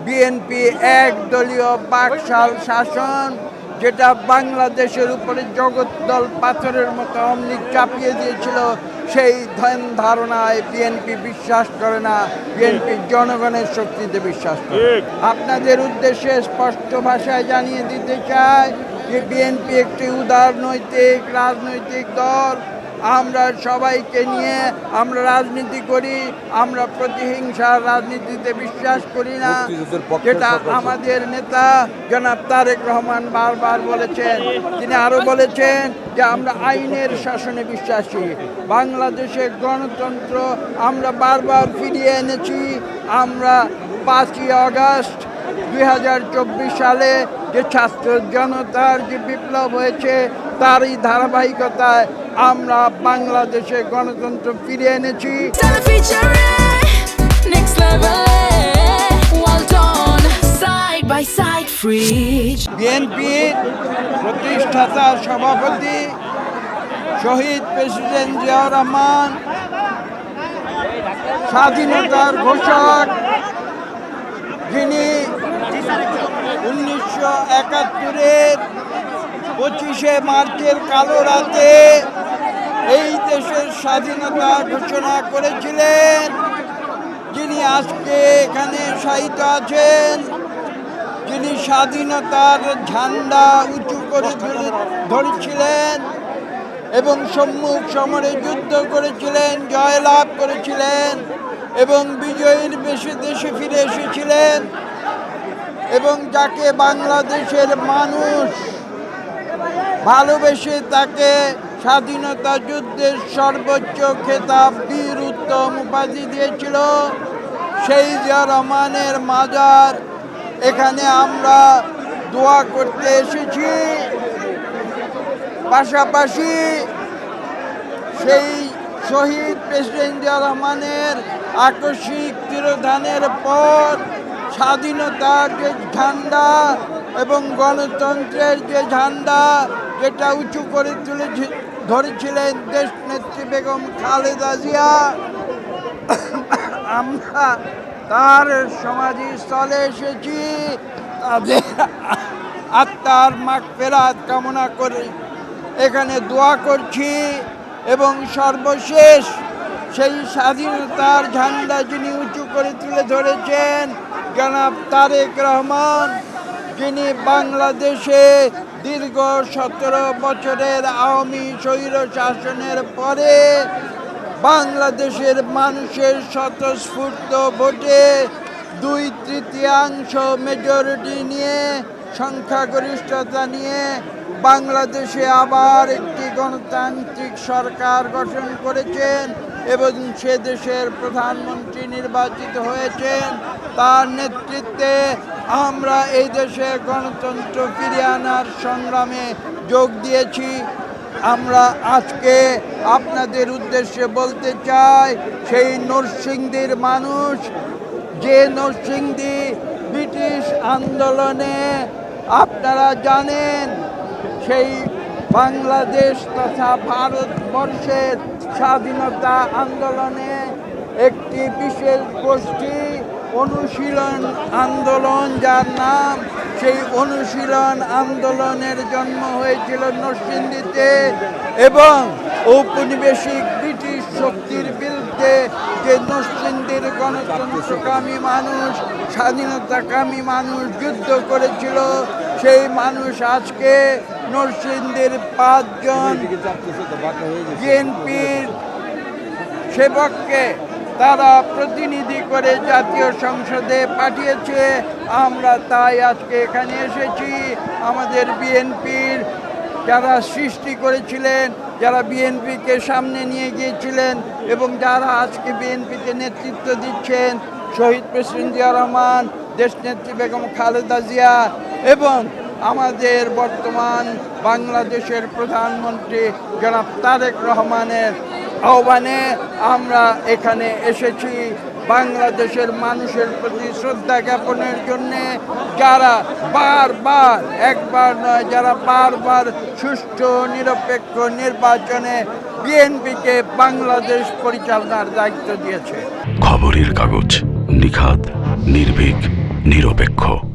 BNP একদলীয় বাকশাল শাসন, যেটা বাংলাদেশের উপরে জগদ্দল পাথরের মতো অমনি চাপিয়ে দিয়েছিল, সেই ধারণায় বিএনপি বিশ্বাস করে না। বিএনপি জনগণের শক্তিতে বিশ্বাস করে। আপনাদের উদ্দেশ্যে স্পষ্ট ভাষায় জানিয়ে দিতে চাই যে বিএনপি একটি উদারনৈতিক রাজনৈতিক দল। আমরা সবাইকে নিয়ে আমরা রাজনীতি করি। আমরা প্রতিহিংসার রাজনীতিতে বিশ্বাস করি না, যেটা আমাদের নেতা জনাব তারেক রহমান বারবার বলেছেন। তিনি আরো বলেছেন যে আমরা আইনের শাসনে বিশ্বাসী। বাংলাদেশে গণতন্ত্র আমরা বারবার ফিরিয়ে এনেছি। আমরা 5ই আগস্ট 2024 সালে যে ছাত্র জনতার যে বিপ্লব হয়েছে, তারই ধারাবাহিকতায় আমরা বাংলাদেশে গণতন্ত্র ফিরিয়ে এনেছি। বিএনপির প্রতিষ্ঠাতা সভাপতি শহীদ প্রেসিডেন্ট জিয়াউর রহমান, স্বাধীনতার ঘোষক, যিনি 1971-এর 25শে মার্চের কালো রাতে এই দেশের স্বাধীনতা ঘোষণা করেছিলেন, যিনি আজকে এখানে শায়িত আছেন, যিনি স্বাধীনতার ঝান্ডা উঁচু করে ধরেছিলেন এবং সম্মুখ সমরে যুদ্ধ করেছিলেন, জয়লাভ করেছিলেন এবং বিজয়ীর বেশি দেশে ফিরে এসেছিলেন, এবং যাকে বাংলাদেশের মানুষ ভালোবেসে তাকে স্বাধীনতা যুদ্ধের সর্বোচ্চ খেতাব বীর উত্তম উপাধি দিয়েছিল, সেই জিয়াউর রহমানের মাজার এখানে আমরা দোয়া করতে এসেছি। পাশাপাশি সেই শহীদ প্রেসিডেন্ট জিয়াউর রহমানের আকস্মিক তিরোধানের পর স্বাধীনতার যে ঝান্ডা এবং গণতন্ত্রের যে ঝান্ডা, যেটা উঁচু করে ধরেছিলেন দেশনেত্রী বেগম খালেদা জিয়া, আমরা তার সমাধিস্থলে এসেছি। তাদের আত্মার মাগফিরাত কামনা করে এখানে দোয়া করছি। এবং সর্বশেষ সেই স্বাধীনতার ঝান্ডা যিনি উঁচু করে তুলে ধরেছেন, জনাব তারেক রহমান, যিনি বাংলাদেশে দীর্ঘ 17 বছরের আওয়ামী স্বৈর শাসনের পরে বাংলাদেশের মানুষের স্বতঃস্ফূর্ত ভোটে 2/3 মেজরিটি নিয়ে, সংখ্যাগরিষ্ঠতা নিয়ে বাংলাদেশে আবার একটি গণতান্ত্রিক সরকার গঠন করেছেন এবং সে দেশের প্রধানমন্ত্রী নির্বাচিত হয়েছেন। তার নেতৃত্বে আমরা এই দেশে গণতন্ত্র ফিরিয়ে আনার সংগ্রামে যোগ দিয়েছি। আমরা আজকে আপনাদের উদ্দেশ্যে বলতে চাই, সেই নরসিংদীর মানুষ, যে নরসিংদী ব্রিটিশ আন্দোলনে আপনারা জানেন, সেই বাংলাদেশ তথা ভারতবর্ষের স্বাধীনতা আন্দোলনে একটি বিশেষ গোষ্ঠী অনুশীলন আন্দোলন, যার নাম, সেই অনুশীলন আন্দোলনের জন্ম হয়েছিল নরসিংদীতে এবং ঔপনিবেশিক ব্রিটিশ শক্তির বিরুদ্ধে যে নরসিংদীর গণতন্ত্রকামী মানুষ, স্বাধীনতাকামী মানুষ যুদ্ধ করেছিল, সেই মানুষ আজকে নরসিংদীর 5 জন বিএনপির সেবককে তারা প্রতিনিধি করে জাতীয় সংসদে পাঠিয়েছে। আমরা তাই আজকে এখানে এসেছি। আমাদের বিএনপির যারা সৃষ্টি করেছিলেন, যারা বিএনপিকে সামনে নিয়ে গিয়েছিলেন এবং যারা আজকে বিএনপিকে নেতৃত্ব দিচ্ছেন, শহীদ প্রেসিডেন্ট জিয়াউর রহমান, দেশনেত্রী বেগম খালেদা জিয়া এবং আমাদের বর্তমান বাংলাদেশের প্রধানমন্ত্রী জনাব তারেক রহমানের আহ্বানে আমরা এখানে এসেছি বাংলাদেশের মানুষের প্রতি শ্রদ্ধা জ্ঞাপনের জন্যে, যারা বারবার, একবার নয়, যারা বারবার সুষ্ঠু নিরপেক্ষ নির্বাচনে বিএনপিকে বাংলাদেশ পরিচালনার দায়িত্ব দিয়েছে। খবরের কাগজ, নিখাত, নির্ভীক, নিরপেক্ষ।